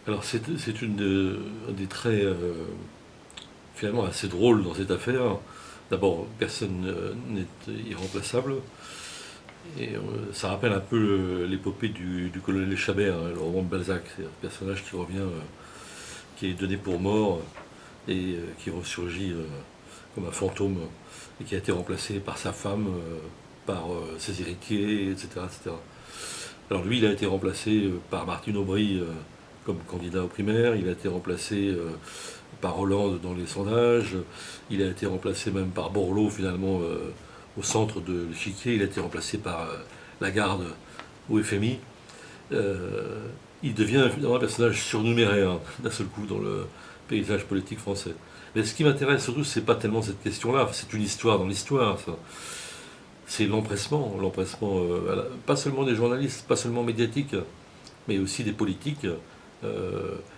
Alors c'est un des traits finalement assez drôles dans cette affaire. D'abord, personne n'est irremplaçable. Et ça rappelle un peu l'épopée du colonel Chabert, hein, le roman de Balzac. C'est un personnage qui revient, qui est donné pour mort et qui ressurgit comme un fantôme et qui a été remplacé par sa femme, par ses héritiers, etc., etc. Alors lui, il a été remplacé par Martine Aubry comme candidat aux primaires, il a été remplacé par Hollande dans les sondages, il a été remplacé même par Borloo finalement au centre de l'échiquier, il a été remplacé par Lagarde au FMI. Il devient finalement un personnage surnuméraire d'un seul coup dans le paysage politique français. Mais ce qui m'intéresse surtout, c'est pas tellement cette question-là, c'est une histoire dans l'histoire, ça. C'est l'empressement, pas seulement des journalistes, pas seulement médiatiques, mais aussi des politiques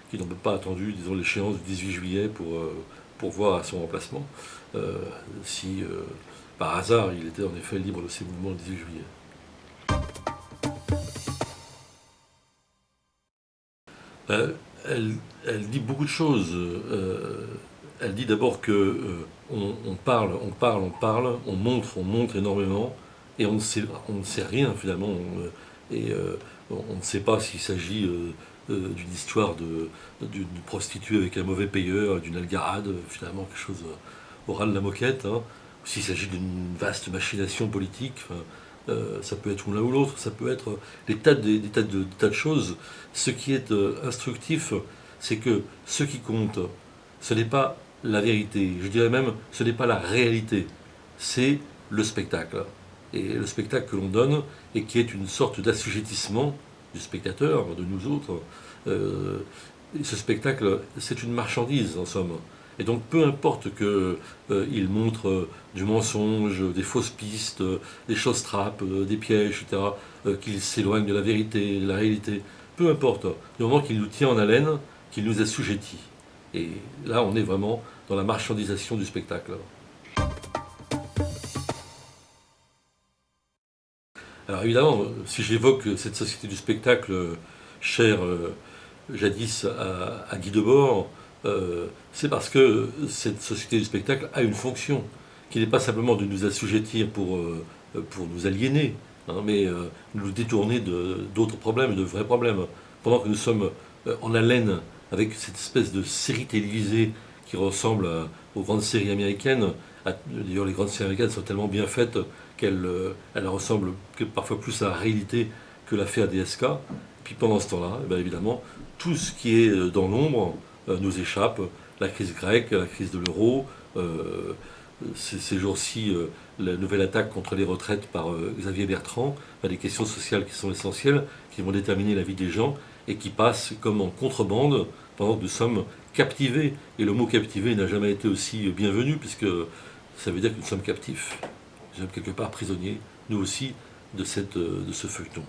qui n'ont pas attendu, disons, l'échéance du 18 juillet pour voir à son remplacement, si par hasard il était en effet libre de ses mouvements le 18 juillet. Euh, elle, elle dit beaucoup de choses. Elle dit d'abord que on parle, on parle, on parle, on montre énormément, et on ne sait rien finalement. On ne sait pas s'il s'agit d'une histoire d'une prostituée avec un mauvais payeur, d'une algarade, finalement quelque chose au ras de la moquette, hein, ou s'il s'agit d'une vaste machination politique. Enfin, ça peut être l'un ou l'autre, ça peut être des tas de choses. Ce qui est instructif, c'est que ce qui compte, ce n'est pas la vérité, je dirais même, ce n'est pas la réalité, c'est le spectacle. Et le spectacle que l'on donne, et qui est une sorte d'assujettissement du spectateur, de nous autres, euh, ce spectacle, c'est une marchandise en somme. Et donc peu importe qu'il montre du mensonge, des fausses pistes, des choses trappes, des pièges, etc., qu'il s'éloigne de la vérité, de la réalité, peu importe, du moment qu'il nous tient en haleine, qu'il nous assujettit. Et là, on est vraiment dans la marchandisation du spectacle. Alors évidemment, si j'évoque cette société du spectacle chère jadis à Guy Debord, c'est parce que cette société du spectacle a une fonction, qui n'est pas simplement de nous assujettir pour nous aliéner, hein, mais nous détourner d'autres problèmes, de vrais problèmes. Pendant que nous sommes en haleine avec cette espèce de série télévisée qui ressemble aux grandes séries américaines. D'ailleurs, les grandes séries américaines sont tellement bien faites qu'elles ressemblent parfois plus à la réalité que l'affaire DSK. Et puis pendant ce temps-là, eh bien évidemment, tout ce qui est dans l'ombre nous échappe. La crise grecque, la crise de l'euro, ces jours-ci, la nouvelle attaque contre les retraites par Xavier Bertrand, des questions sociales qui sont essentielles, qui vont déterminer la vie des gens et qui passent comme en contrebande pendant que nous sommes captivés. Et le mot captivé n'a jamais été aussi bienvenu, puisque ça veut dire que nous sommes captifs. Nous sommes quelque part prisonniers, nous aussi, de ce feuilleton.